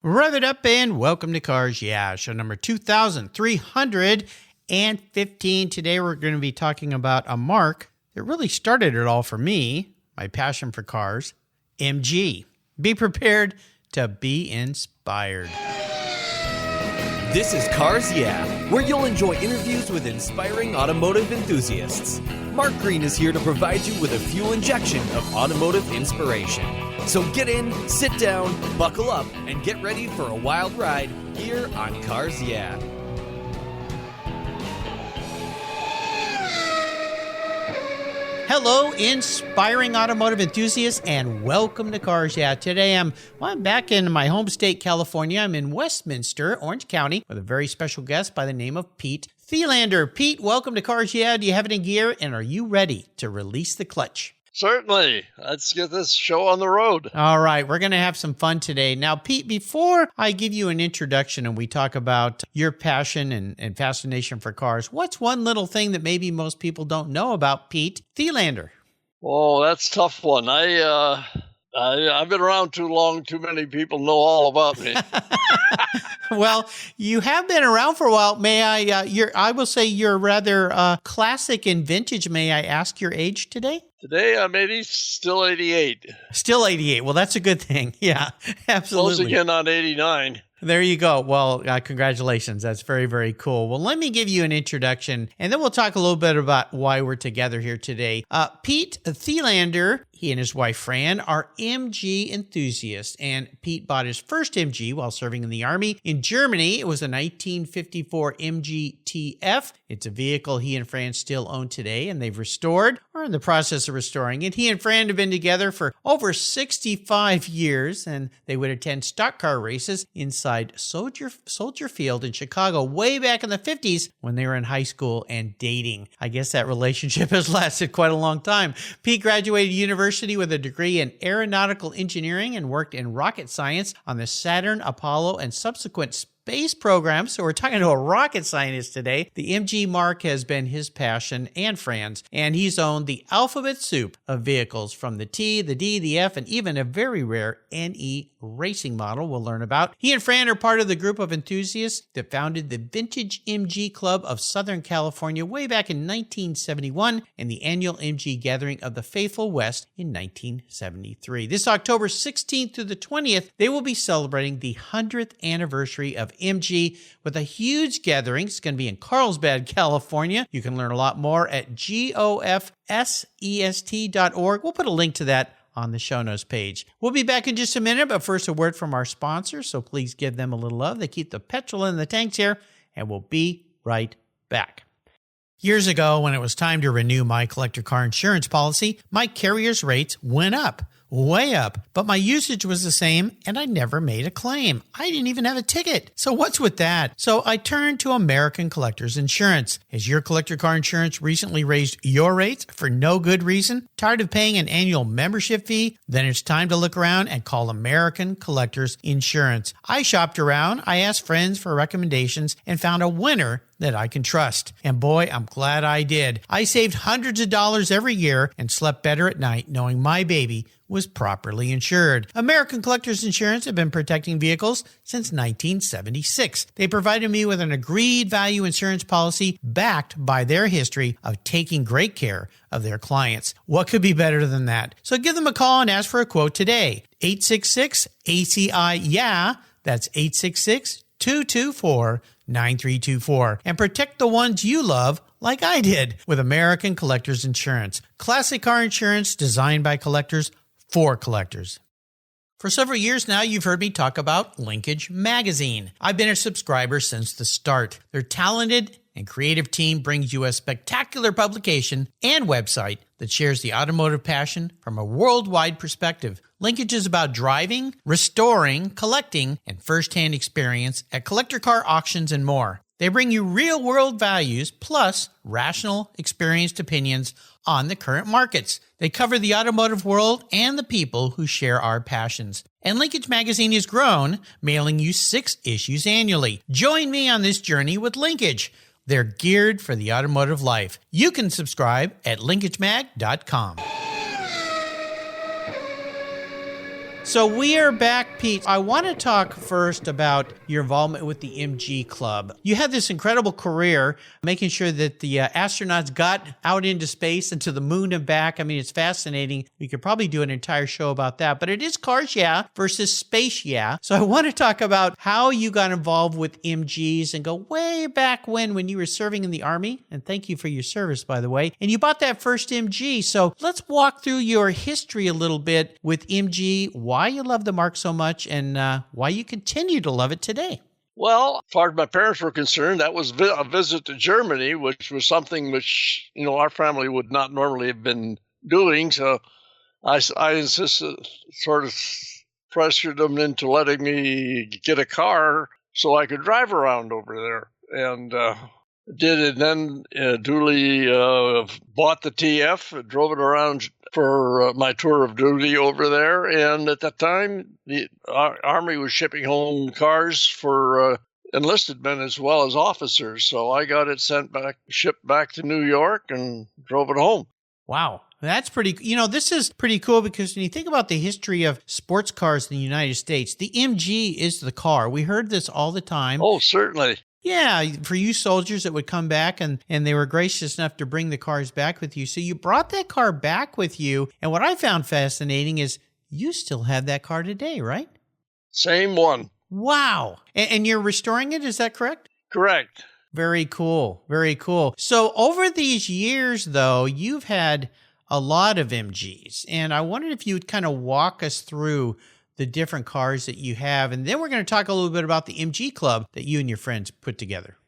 Rev it up and welcome to Cars Yeah, show number 2315. Today we're going to be talking about a marque that really started it all for me, my passion for cars, MG. Be prepared to be inspired. This is Cars Yeah, where you'll enjoy interviews with inspiring automotive enthusiasts. Mark Green is here to provide you with a fuel injection of automotive inspiration. So get in, sit down, buckle up, and get ready for a wild ride here on Cars Yeah. Hello, inspiring automotive enthusiasts, and welcome to Cars Yeah. Today I'm back in my home state, California. I'm in Westminster, Orange County, with a very special guest by the name of Pete Thelander. Pete, welcome to Cars Yeah. Do you have any gear, and are you ready to release the clutch? Certainly. Let's get this show on the road. All right. We're going to have some fun today. Now, Pete, before I give you an introduction and we talk about your passion and fascination for cars, what's one little thing that maybe most people don't know about Pete Thelander? Oh, that's a tough one. I've been around too long. Too many people know all about me. Well, you have been around for a while. May I will say you're rather classic and vintage. May I ask your age today? Today I'm still 88. Still 88. Well, that's a good thing. Yeah, absolutely. Closing in on 89. There you go. Well, congratulations. That's very, very cool. Well, let me give you an introduction, and then we'll talk a little bit about why we're together here today. Pete Thelander, he and his wife Fran are MG enthusiasts, and Pete bought his first MG while serving in the Army in Germany. It was a 1954 MG TF. It's a vehicle he and Fran still own today, and they've restored or in the process of restoring it. He and Fran have been together for over 65 years, and they would attend stock car races inside Soldier Field in Chicago way back in the 50s when they were in high school and dating. I guess that relationship has lasted quite a long time. Pete graduated university with a degree in aeronautical engineering and worked in rocket science on the Saturn, Apollo, and subsequent space program. So we're talking to a rocket scientist today. The MG marque has been his passion and Fran's, and he's owned the alphabet soup of vehicles from the T, the D, the F, and even a very rare NE racing model we'll learn about. He and Fran are part of the group of enthusiasts that founded the Vintage MG Club of Southern California way back in 1971 and the annual MG Gathering of the Faithful West in 1973. This October 16th through the 20th, they will be celebrating the 100th anniversary of MG with a huge gathering. It's going to be in Carlsbad, California. You can learn a lot more at gofsest.org. We'll put a link to that on the show notes page. We'll be back in just a minute, but first a word from our sponsors, so please give them a little love. They keep the petrol in the tanks here, and we'll be right back. Years ago, when it was time to renew my collector car insurance policy, my carrier's rates went up. Way up, but my usage was the same and I never made a claim. I didn't even have a ticket. So what's with that? So I turned to American Collectors Insurance. Has your collector car insurance recently raised your rates for no good reason? Tired of paying an annual membership fee? Then it's time to look around and call American Collectors Insurance. I shopped around, I asked friends for recommendations, and found a winner that I can trust. And boy, I'm glad I did. I saved hundreds of dollars every year and slept better at night knowing my baby was properly insured. American Collectors Insurance have been protecting vehicles since 1976. They provided me with an agreed value insurance policy backed by their history of taking great care of their clients. What could be better than that? So give them a call and ask for a quote today. 866-ACI-YEAH. That's 866-224-9324. And protect the ones you love like I did with American Collectors Insurance. Classic car insurance designed by collectors for collectors. For several years now, you've heard me talk about Linkage Magazine. I've been a subscriber since the start. Their talented and creative team brings you a spectacular publication and website that shares the automotive passion from a worldwide perspective. Linkage is about driving, restoring, collecting, and first-hand experience at collector car auctions and more. They bring you real-world values plus rational, experienced opinions on the current markets. They cover the automotive world and the people who share our passions. And Linkage Magazine has grown, mailing you 6 issues annually. Join me on this journey with Linkage. They're geared for the automotive life. You can subscribe at linkagemag.com. So we are back, Pete. I want to talk first about your involvement with the MG Club. You had this incredible career making sure that the astronauts got out into space and to the moon and back. I mean, it's fascinating. We could probably do an entire show about that, but it is Cars Yeah versus Space Yeah. So I want to talk about how you got involved with MGs and go way back when you were serving in the Army. And thank you for your service, by the way. And you bought that first MG. So let's walk through your history a little bit with MG, why you love the marque so much, and why you continue to love it today. Well, as far as my parents were concerned, that was a visit to Germany, which was something which, our family would not normally have been doing. So I insisted, sort of pressured them into letting me get a car so I could drive around over there. And did it then, duly bought the TF, drove it around for my tour of duty over there. And at that time, the Army was shipping home cars for enlisted men as well as officers. So I got it shipped back to New York and drove it home. Wow. That's pretty, this is pretty cool because when you think about the history of sports cars in the United States, the MG is the car. We heard this all the time. Oh, certainly. Yeah, for you soldiers that would come back and they were gracious enough to bring the cars back with you. So you brought that car back with you. And what I found fascinating is you still have that car today, right? Same one. Wow. And you're restoring it, is that correct? Correct. Very cool. Very cool. So over these years, though, you've had a lot of MGs. And I wondered if you would kind of walk us through the different cars that you have. And then we're going to talk a little bit about the MG Club that you and your friends put together.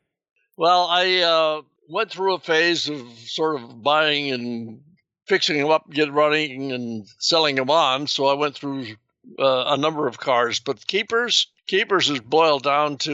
Well, I went through a phase of sort of buying and fixing them up, get running and selling them on. So I went through a number of cars, but keepers is boiled down to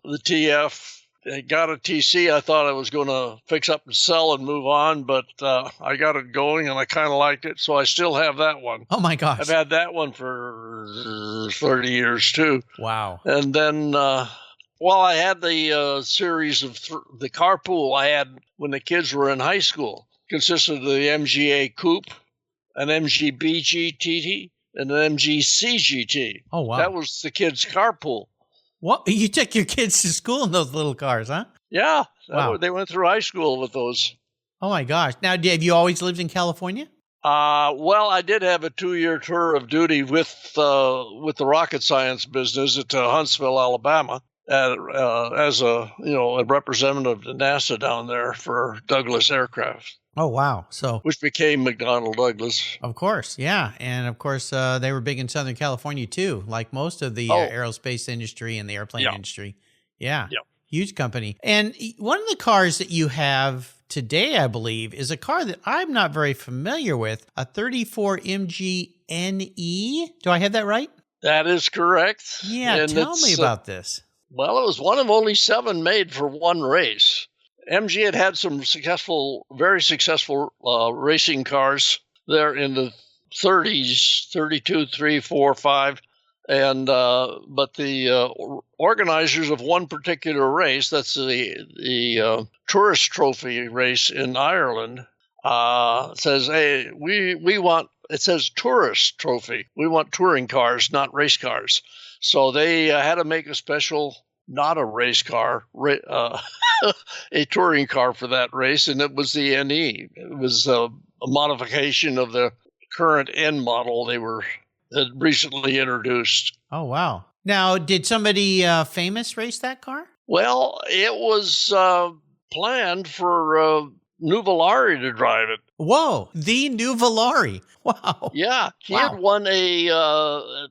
the TF. I got a TC. I thought I was going to fix up and sell and move on, but I got it going and I kind of liked it. So I still have that one. Oh my gosh. I've had that one for 30 years too. Wow. And then, I had the series of the carpool I had when the kids were in high school. Consisted of the MGA Coupe, an MGB GT, and an MG CGT. Oh, wow. That was the kids' carpool. What? You took your kids to school in those little cars, huh? Yeah. Wow. They went through high school with those. Oh, my gosh. Now, have you always lived in California? I did have a 2-year tour of duty with the rocket science business at Huntsville, Alabama, as a representative to NASA down there for Douglas Aircraft. Oh, wow. So, which became McDonnell Douglas. Of course, yeah. And of course, they were big in Southern California too, like most of the aerospace industry and the airplane industry. Yeah. Huge company. And one of the cars that you have today, I believe, is a car that I'm not very familiar with, a 34 MG NE. Do I have that right? That is correct. Yeah, and tell me about this. Well, it was one of only 7 made for one race. MG had some very successful racing cars there in the 30s, 32, 3, 4, 5. And but the organizers of one particular race, that's the tourist trophy race in Ireland, says, hey, we want, it says tourist trophy. We want touring cars, not race cars. So they had to make a special, not a race car, a touring car for that race, and it was the NE. It was a modification of the current N model had recently introduced. Oh, wow. Now, did somebody famous race that car? Well, it was planned for Nuvolari to drive it. Whoa, the Nuvolari. Wow. Yeah, he had won a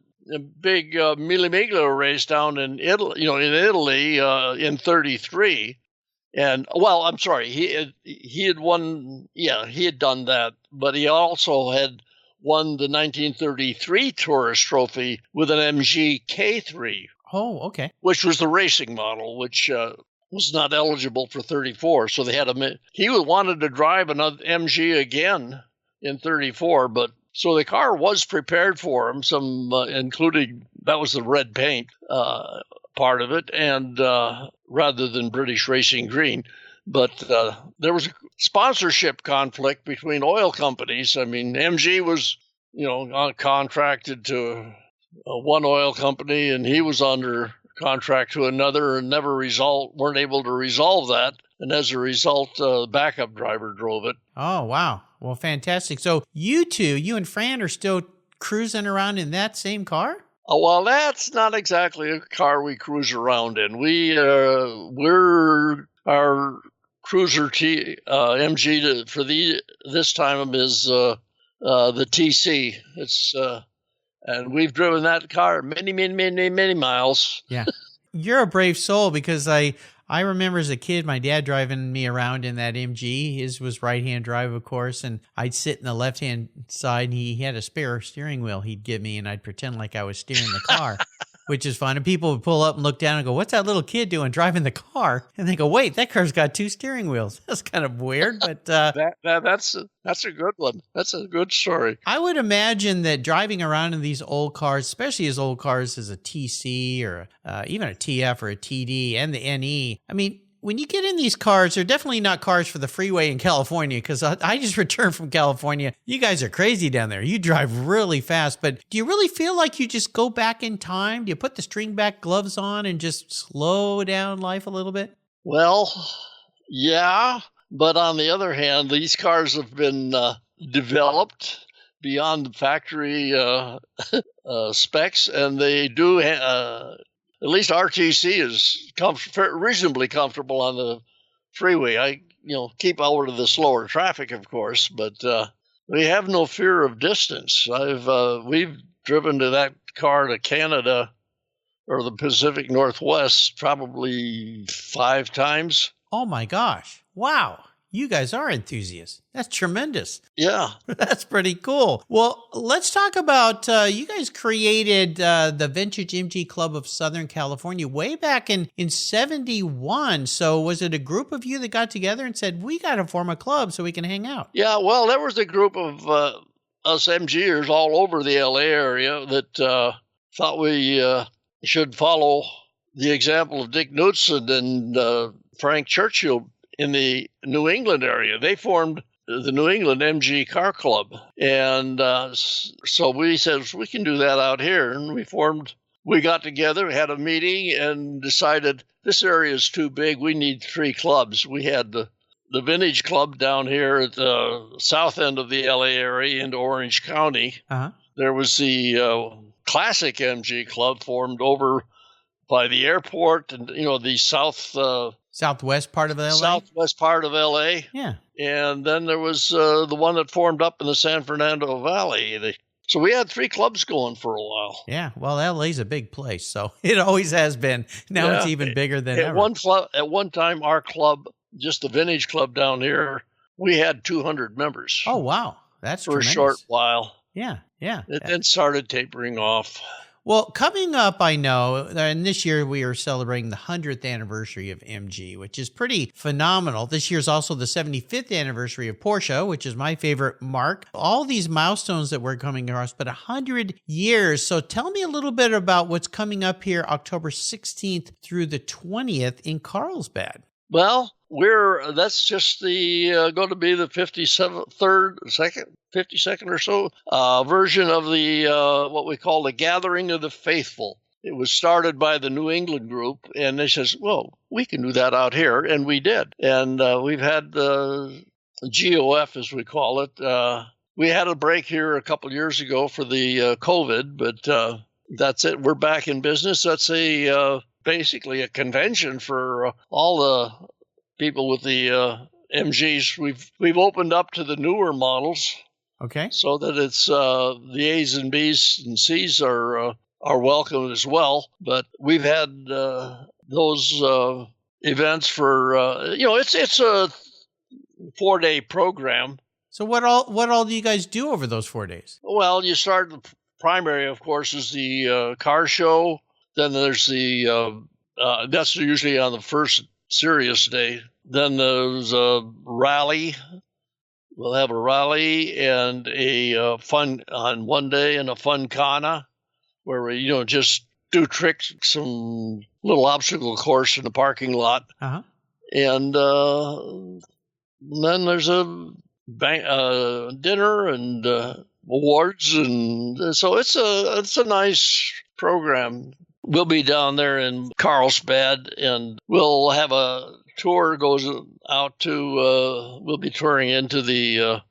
big Mille Miglia race down in Italy, in 33. And, well, I'm sorry, he had won, he had done that, but he also had won the 1933 Tourist Trophy with an MG K3. Oh, okay. Which was the racing model, which was not eligible for 34. So they had he wanted to drive another MG again in 34, but so the car was prepared for him, including, that was the red paint part of it, and rather than British Racing Green. But there was a sponsorship conflict between oil companies. I mean, MG was contracted to one oil company, and he was under contract to another, and weren't able to resolve that. And as a result, the backup driver drove it. Oh, wow. Well, fantastic. So you and Fran are still cruising around in that same car? Oh, well, that's not exactly a car we cruise around in. Our cruiser MG for this time is the TC. And we've driven that car many, many, many, many miles. Yeah. You're a brave soul, because I remember as a kid, my dad driving me around in that MG. His was right-hand drive, of course, and I'd sit in the left-hand side, and he had a spare steering wheel he'd give me, and I'd pretend like I was steering the car, which is fun. And people would pull up and look down and go, "What's that little kid doing driving the car?" And they go, "Wait, that car's got 2 steering wheels." That's kind of weird, but that's a good one. That's a good story. I would imagine that driving around in these old cars, especially as old cars as a TC or even a TF or a TD and the NE, I mean, when you get in these cars, they're definitely not cars for the freeway in California, because I just returned from California. You guys are crazy down there. You drive really fast, but do you really feel like you just go back in time? Do you put the string back gloves on and just slow down life a little bit? Well, yeah, but on the other hand, these cars have been developed beyond the factory specs, and they do at least RTC is reasonably comfortable on the freeway. I keep out of the slower traffic, of course, but we have no fear of distance. We've driven to that car to Canada or the Pacific Northwest probably 5 times. Oh my gosh. Wow. You guys are enthusiasts. That's tremendous. Yeah. That's pretty cool. Well, let's talk about, you guys created the Vintage MG Club of Southern California way back in 71. So was it a group of you that got together and said, we got to form a club so we can hang out? Yeah, well, there was a group of us MGers all over the LA area that thought we should follow the example of Dick Knudsen and Frank Churchill in the New England area. They formed the New England MG Car Club. And so we said, we can do that out here. And we got together, had a meeting, and decided this area is too big. We need 3 clubs. We had the Vintage Club down here at the south end of the LA area into Orange County. Uh-huh. There was the Classic MG Club formed over by the airport and, the southwest part of LA? Southwest part of LA. Yeah. And then there was the one that formed up in the San Fernando Valley. So we had 3 clubs going for a while. Yeah. Well, LA's a big place, so it always has been. Now it's even bigger than ever. At one time, our club, just the Vintage Club down here, we had 200 members. Oh, wow. That's for tremendous. a short while. Yeah. Yeah. It then started tapering off. Well, coming up, I know, and this year we are celebrating the 100th anniversary of MG, which is pretty phenomenal. This year is also the 75th anniversary of Porsche, which is my favorite marque. All these milestones that we're coming across, but 100 years. So tell me a little bit about what's coming up here October 16th through the 20th in Carlsbad. Well, that's just going to be the 52nd or so version of the what we call the Gathering of the Faithful. It was started by the New England group, and they says, well, we can do that out here, and we did. And we've had GOF, as we call it. We had a break here a couple years ago for the COVID, but that's it. We're back in business. That's basically a convention for all the people with the MGs. We've opened up to the newer models. Okay. So that it's the A's and B's and C's are welcome as well. But we've had those events for it's a 4-day program. So what all do you guys do over those 4 days? Well, you start the primary, of course, is the car show. Then there's the that's usually on the first serious day. Then there's a rally. We'll have a rally and a fun on one day and a fun kana where we just do tricks, some little obstacle course in the parking lot. Uh-huh. And then there's a dinner and awards, and so it's a nice program. We'll be down there in Carlsbad, and we'll have a tour goes out to. We'll be touring into the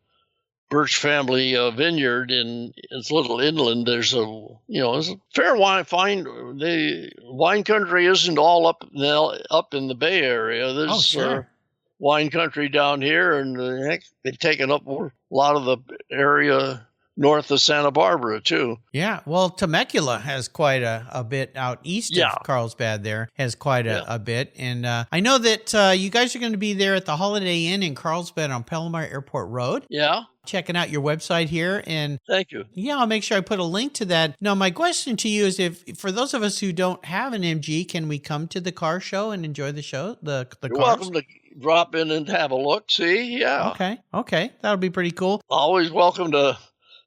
Birch family vineyard in it's a little inland. There's it's a fair the wine country isn't all up in the Bay Area. There's wine country down here, and heck, they've taken up a lot of the area north of Santa Barbara too. Yeah, well, Temecula has quite a bit out east of Carlsbad. There has quite a bit, and I know that you guys are going to be there at the Holiday Inn in Carlsbad on Palomar Airport Road. Yeah. Checking out your website here, and thank you. Yeah, I'll make sure I put a link to that. Now, my question to you is, if for those of us who don't have an MG, can we come to the car show and enjoy the show? The You're cars? welcome to drop in and have a look. See, yeah. Okay, that'll be pretty cool. Always welcome to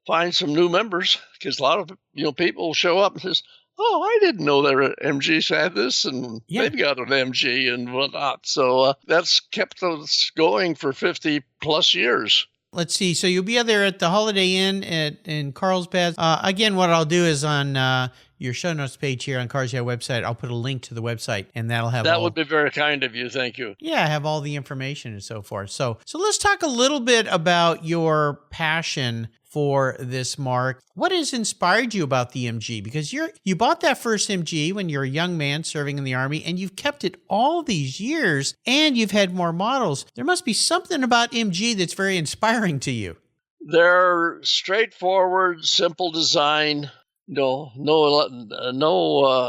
find some new members, because a lot of people show up and says, "Oh, I didn't know their MGs had this, and they've got an MG and whatnot." So that's kept us going for 50 plus years. Let's see. So you'll be there at the Holiday Inn in Carlsbad. Again, what I'll do is on your show notes page here on Cars Yeah website, I'll put a link to the website, and that'll have that would be very kind of you. Thank you. Yeah, I have all the information and so forth. So let's talk a little bit about your passion for this marque. What has inspired you about the MG? Because you bought that first MG when you're a young man serving in the Army, and you've kept it all these years, and you've had more models. There must be something about MG that's very inspiring to you. They're straightforward, simple design. No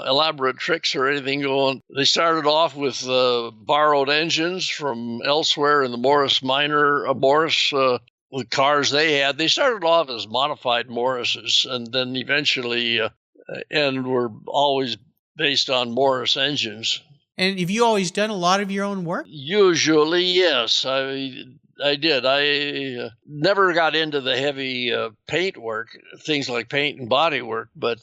elaborate tricks or anything going. They started off with borrowed engines from elsewhere in the Morris the cars they had. They started off as modified Morrises, and then eventually were always based on Morris engines. And have you always done a lot of your own work? Usually, yes. I did. I never got into the heavy paint work, things like paint and body work, but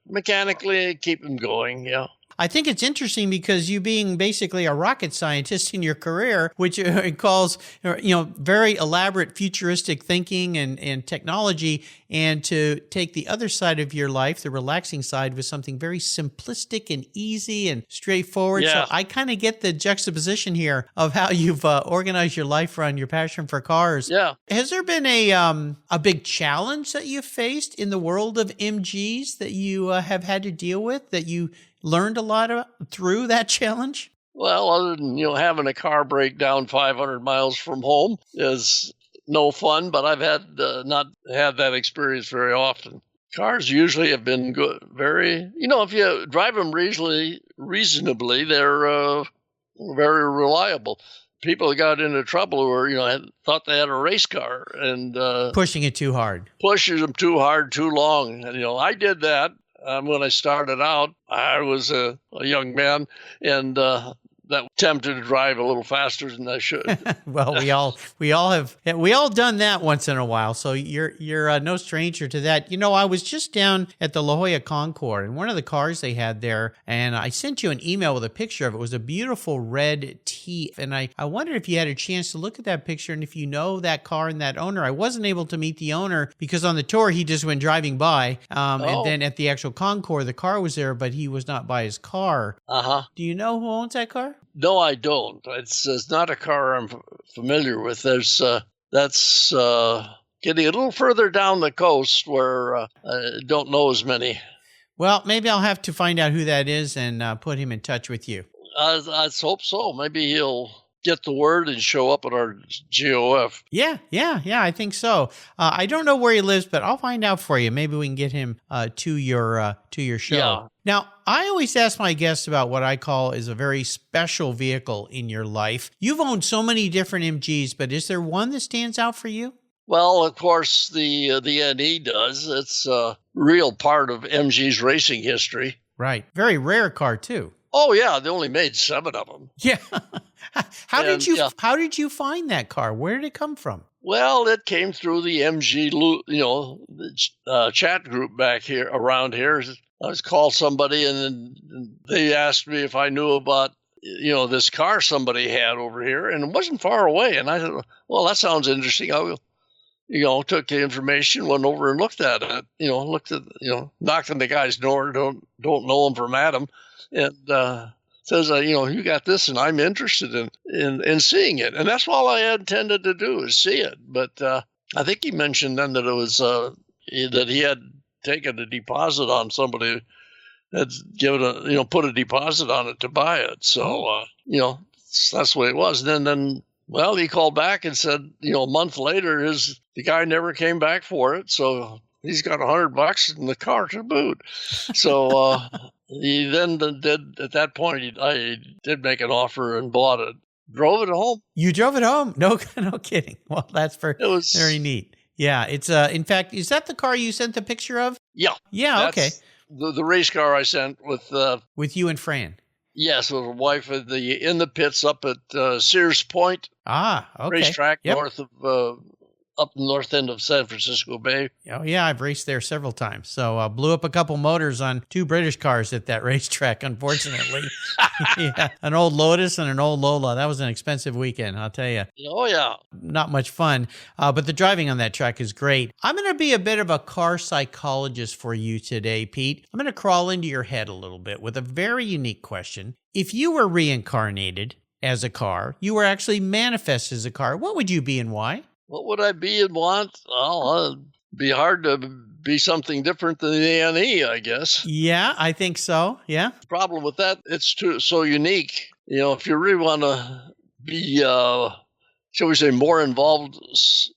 mechanically keep them going, yeah. I think it's interesting because you being basically a rocket scientist in your career, which calls, very elaborate futuristic thinking and technology, and to take the other side of your life, the relaxing side, with something very simplistic and easy and straightforward. Yeah. So I kind of get the juxtaposition here of how you've organized your life around your passion for cars. Yeah. Has there been a big challenge that you've faced in the world of MGs that you have had to deal with, that you learned a lot through that challenge? Well, other than having a car break down 500 miles from home is no fun, but I've had not had that experience very often. Cars usually have been good, very. If you drive them reasonably, they're very reliable. People got into trouble who thought they had a race car and pushing it too hard, pushes them too hard, too long. And I did that. When I started out, I was a young man, and that tempted to drive a little faster than I should. Well, we all done that once in a while. So you're no stranger to that. I was just down at the La Jolla Concours, and one of the cars they had there, and I sent you an email with a picture of it. It was a beautiful red T, and I wondered if you had a chance to look at that picture and if you know that car and that owner. I wasn't able to meet the owner because on the tour he just went driving by, and then at the actual Concours the car was there, but he was not by his car. Do you know who owns that car? No, I don't. It's not a car I'm familiar with. That's getting a little further down the coast where I don't know as many. Well, maybe I'll have to find out who that is and put him in touch with you. I hope so. Maybe he'll get the word and show up at our GOF. Yeah, I think so. I don't know where he lives, but I'll find out for you. Maybe we can get him to your show. Yeah. Now, I always ask my guests about what I call is a very special vehicle in your life. You've owned so many different MGs, but is there one that stands out for you? Well, of course, the NE does. It's a real part of MG's racing history. Right. Very rare car, too. Oh, yeah. They only made 7 of them. Yeah. How did you find that car? Where did it come from? Well, it came through the MG, chat group back here, around here. I was called somebody, and then they asked me if I knew about, this car somebody had over here, and it wasn't far away. And I said, well, that sounds interesting. I'll, took the information, went over and looked at it, knocked on the guy's door, don't know him from Adam, and says, you got this, and I'm interested in seeing it. And that's all I intended to do, is see it. But I think he mentioned then that it was that he had taken a deposit on somebody had given put a deposit on it to buy it. So, that's the way it was. And then, well, he called back and said, a month later, the guy never came back for it. So he's got $100 in the car to boot. So he then did, at that point, I did make an offer and bought it. Drove it home. You drove it home? No kidding. Well, that's very neat. Yeah, it's in fact, is that the car you sent the picture of? Yeah. Yeah, okay. The race car I sent with you and Fran. Yes, with a wife in the pits up at Sears Point. Ah, okay. Racetrack north of up the north end of San Francisco Bay. Oh, yeah, I've raced there several times. So blew up a couple motors on 2 British cars at that racetrack, unfortunately. Yeah, an old Lotus and an old Lola. That was an expensive weekend, I'll tell you. Oh, yeah. Not much fun, but the driving on that track is great. I'm going to be a bit of a car psychologist for you today, Pete. I'm going to crawl into your head a little bit with a very unique question. If you were reincarnated as a car, you were actually manifested as a car, what would you be and why? What would I be and want? Well, it'd be hard to be something different than the NE, I guess. Yeah, I think so. Yeah. The problem with that, it's so unique. If you really want to be, shall we say, more involved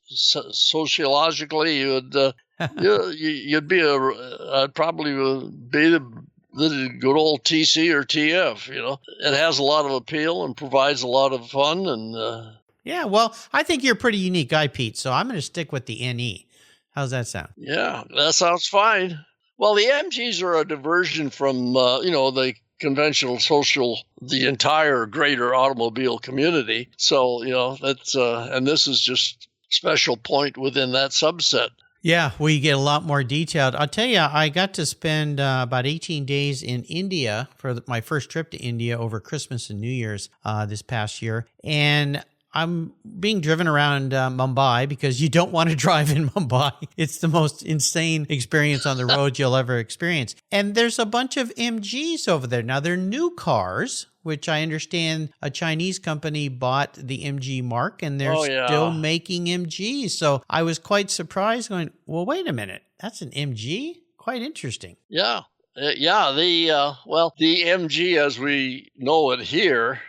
sociologically, you'd be I'd probably be the good old TC or TF. It has a lot of appeal and provides a lot of fun and. Yeah, well, I think you're a pretty unique guy, Pete, so I'm going to stick with the NE. How's that sound? Yeah, that sounds fine. Well, the MGs are a diversion from, the conventional the entire greater automobile community. So, that's, and this is just a special point within that subset. Yeah, we get a lot more detailed. I'll tell you, I got to spend about 18 days in India for my first trip to India over Christmas and New Year's this past year. And I'm being driven around Mumbai because you don't want to drive in Mumbai. It's the most insane experience on the road you'll ever experience. And there's a bunch of MGs over there. Now, they're new cars, which I understand a Chinese company bought the MG marque, and they're still making MGs. So I was quite surprised going, well, wait a minute. That's an MG? Quite interesting. Yeah. The MG as we know it here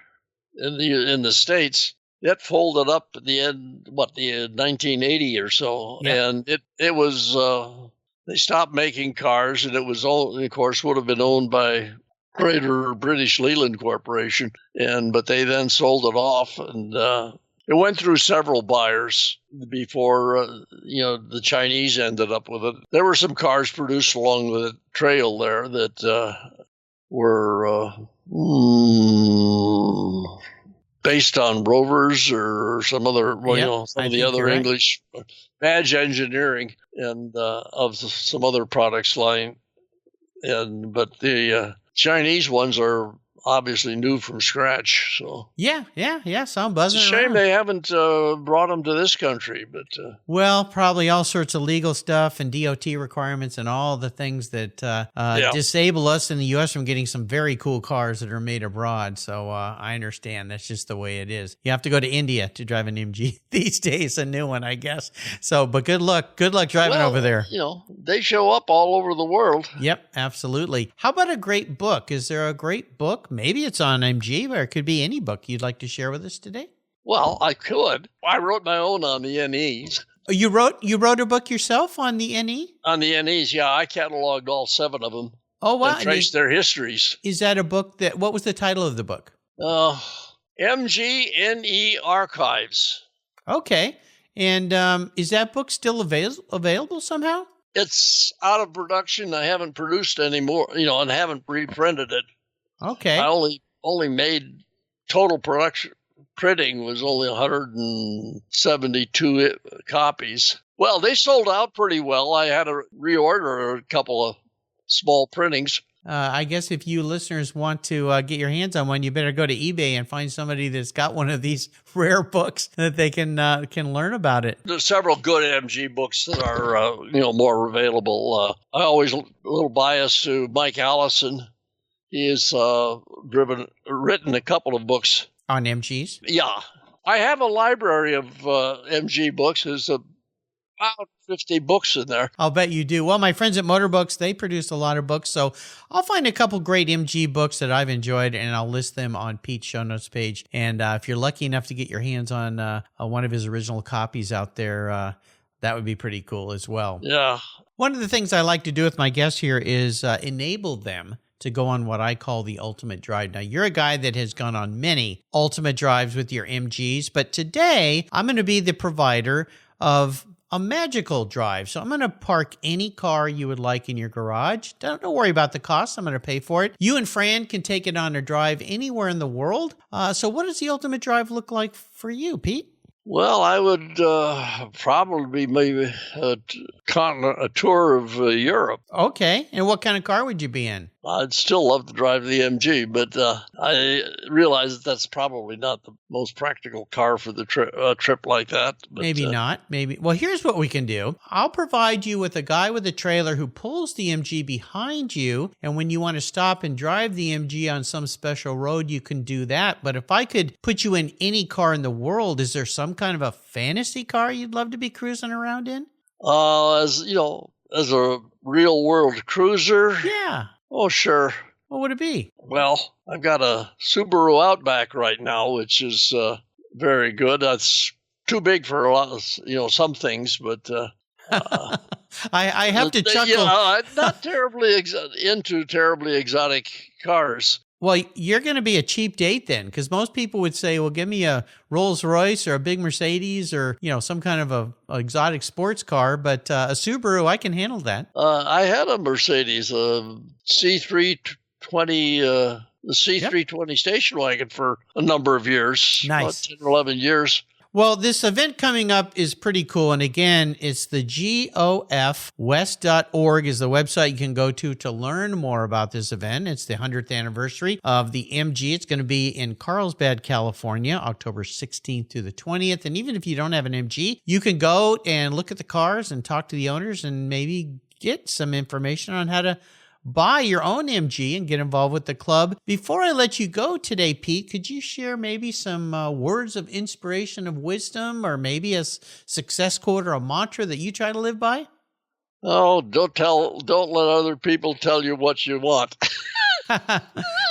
in the States, it folded up at the end, the 1980 or so, and it was they stopped making cars, and it was all, of course, would have been owned by Greater British Leyland Corporation, but they then sold it off, and it went through several buyers before the Chinese ended up with it. There were some cars produced along the trail there that were. Based on Rovers or some other, some of the other English badge engineering and of some other products line, but the Chinese ones are obviously new from scratch. So yeah, so I'm buzzing. It's a shame they haven't brought them to this country, but well, probably all sorts of legal stuff and DOT requirements and all the things that disable us in the U.S. from getting some very cool cars that are made abroad. So I understand that's just the way it is. You have to go to India to drive an MG these days, a new one, I guess. So, but good luck driving over there. They show up all over the world. Yep, absolutely. How about a great book? Is there a great book? Maybe it's on MG, but it could be any book you'd like to share with us today. Well, I could. I wrote my own on the NEs. Oh, you wrote a book yourself on the NE? On the NEs, yeah. I cataloged all 7 of them. Oh, wow. And traced their histories. Is that a book what was the title of the book? MG NE Archives. Okay. And is that book still available somehow? It's out of production. I haven't produced anymore, and haven't reprinted it. Okay. I only made total production printing was only 172 copies. Well, they sold out pretty well. I had to reorder a couple of small printings. I guess if you listeners want to get your hands on one, you better go to eBay and find somebody that's got one of these rare books that they can learn about it. There's several good MG books that are more available. I always a little biased to Mike Allison. He has written a couple of books on MGs. Yeah, I have a library of MG books. There's about 50 books in there. I'll bet you do. Well, my friends at Motor Books, they produce a lot of books, so I'll find a couple great MG books that I've enjoyed, and I'll list them on Pete's show notes page. And if you're lucky enough to get your hands on one of his original copies out there, that would be pretty cool as well. Yeah. One of the things I like to do with my guests here is enable them to go on what I call the ultimate drive. Now, you're a guy that has gone on many ultimate drives with your MGs, but today I'm going to be the provider of a magical drive. So I'm going to park any car you would like in your garage. Don't worry about the cost. I'm going to pay for it. You and Fran can take it on a drive anywhere in the world. So what does the ultimate drive look like for you, Pete? Well, I would probably maybe a tour of Europe. Okay. And what kind of car would you be in? I'd still love to drive the MG, but I realize that that's probably not the most practical car for the trip like that. But, maybe not. Maybe. Well, here's what we can do. I'll provide you with a guy with a trailer who pulls the MG behind you, and when you want to stop and drive the MG on some special road, you can do that. But if I could put you in any car in the world, is there some kind of a fantasy car you'd love to be cruising around in? As a real world cruiser? Yeah. Oh, sure. What would it be? Well, I've got a Subaru Outback right now, which is very good. That's too big for a lot of, some things, but I have to chuckle. I'm not terribly into terribly exotic cars. Well, you're going to be a cheap date then, because most people would say, well, give me a Rolls Royce or a big Mercedes or, some kind of a exotic sports car. But a Subaru, I can handle that. I had a Mercedes, a C320, the C320 station wagon for a number of years. Nice. About 10 or 11 years. Well, this event coming up is pretty cool. And again, it's the gofwest.org is the website you can go to learn more about this event. It's the 100th anniversary of the MG. It's going to be in Carlsbad, California, October 16th through the 20th. And even if you don't have an MG, you can go and look at the cars and talk to the owners and maybe get some information on how to buy your own MG and get involved with the club. Before I let you go today, Pete, could you share maybe some words of inspiration, of wisdom, or maybe a success quote or a mantra that you try to live by? Oh, don't let other people tell you what you want.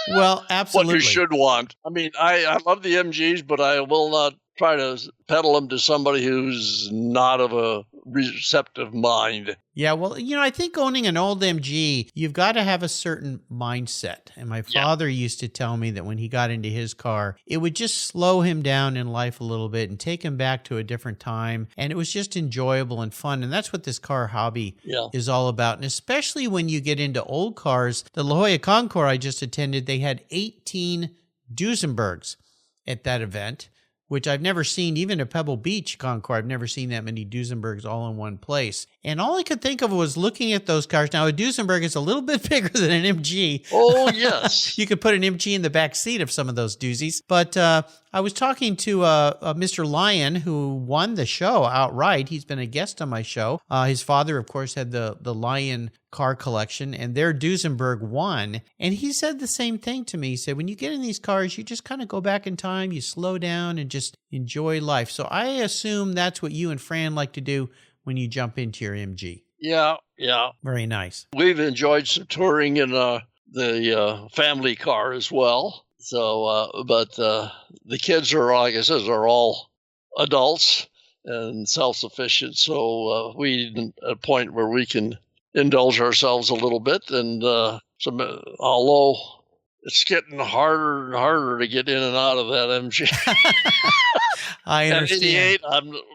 Well, absolutely. What you should want. I mean, I love the MGs, but I will not try to peddle them to somebody who's not of a receptive mind. Yeah, well, I think owning an old MG, you've got to have a certain mindset. And my father used to tell me that when he got into his car, it would just slow him down in life a little bit and take him back to a different time. And it was just enjoyable and fun. And that's what this car hobby is all about. And especially when you get into old cars, the La Jolla Concours I just attended, they had 18 Duesenbergs at that event, which I've never seen. Even at Pebble Beach Concours, I've never seen that many Duesenbergs all in one place. And all I could think of was looking at those cars. Now, a Duesenberg is a little bit bigger than an MG. Oh, yes. You could put an MG in the back seat of some of those doozies. But I was talking to Mr. Lyon, who won the show outright. He's been a guest on my show. His father, of course, had the Lyon car collection, and their Duesenberg won. And he said the same thing to me. He said, when you get in these cars, you just kind of go back in time, you slow down and just enjoy life. So I assume that's what you and Fran like to do when you jump into your MG. Yeah. Very nice. We've enjoyed some touring in the family car as well. So, but the kids are, like I said, are all adults and self-sufficient. So we at a point where we can indulge ourselves a little bit. And although it's getting harder and harder to get in and out of that MG. I At understand. 88,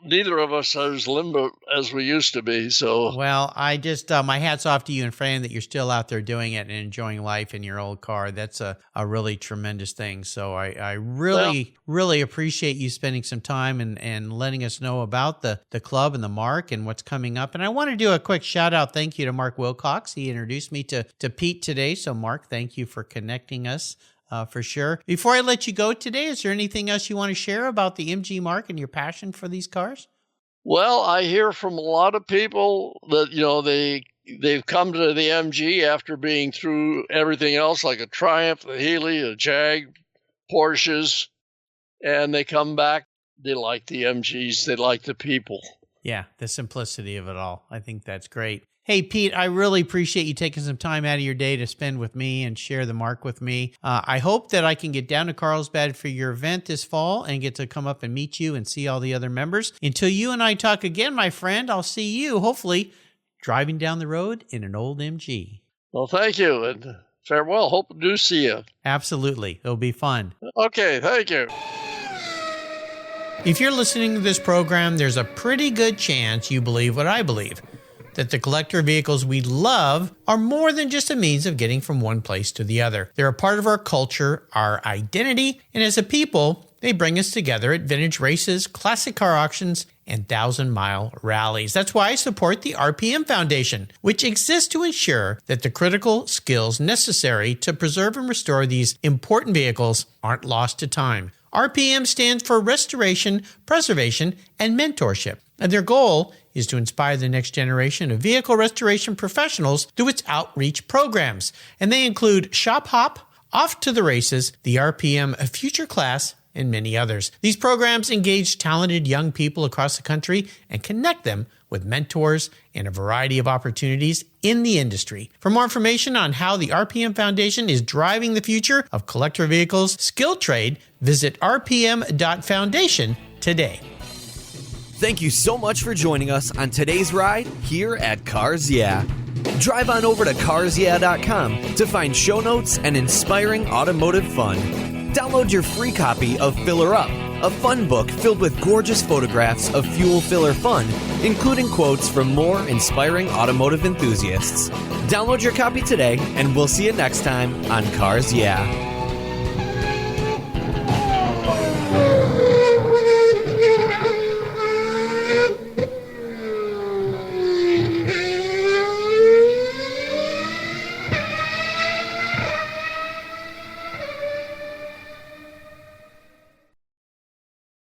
neither of us are as limber as we used to be. So, Well, I just, my hat's off to you and Fran that you're still out there doing it and enjoying life in your old car. That's a really tremendous thing. So I really appreciate you spending some time and letting us know about the club and the Mark and what's coming up. And I want to do a quick shout out. Thank you to Mark Wilcox. He introduced me to Pete today. So Mark, thank you for connecting us. For sure. Before I let you go today, is there anything else you want to share about the MG Mark and your passion for these cars? well, I hear from a lot of people that, they've come to the MG after being through everything else, like a Triumph, a Healy, a Jag, Porsches, and they come back. They like the MGs. They like the people. Yeah, the simplicity of it all. I think that's great. Hey, Pete, I really appreciate you taking some time out of your day to spend with me and share the Mark with me. I hope that I can get down to Carlsbad for your event this fall and get to come up and meet you and see all the other members. Until you and I talk again, my friend, I'll see you, hopefully, driving down the road in an old MG. Well, thank you, and farewell. Hope to do see you. Absolutely. It'll be fun. Okay, thank you. If you're listening to this program, there's a pretty good chance you believe what I believe, that the collector vehicles we love are more than just a means of getting from one place to the other. They're a part of our culture, our identity, and as a people, they bring us together at vintage races, classic car auctions, and 1,000-mile rallies. That's why I support the RPM Foundation, which exists to ensure that the critical skills necessary to preserve and restore these important vehicles aren't lost to time. RPM stands for Restoration, Preservation, and Mentorship, and their goal is to inspire the next generation of vehicle restoration professionals through its outreach programs. And they include Shop Hop, Off to the Races, the RPM Future Class, and many others. These programs engage talented young people across the country and connect them with mentors and a variety of opportunities in the industry. For more information on how the RPM Foundation is driving the future of collector vehicles skilled trade, visit rpm.foundation today. Thank you so much for joining us on today's ride here at Cars Yeah. Drive on over to carsyeah.com to find show notes and inspiring automotive fun. Download your free copy of Filler Up, a fun book filled with gorgeous photographs of fuel filler fun, including quotes from more inspiring automotive enthusiasts. Download your copy today, and we'll see you next time on Cars Yeah.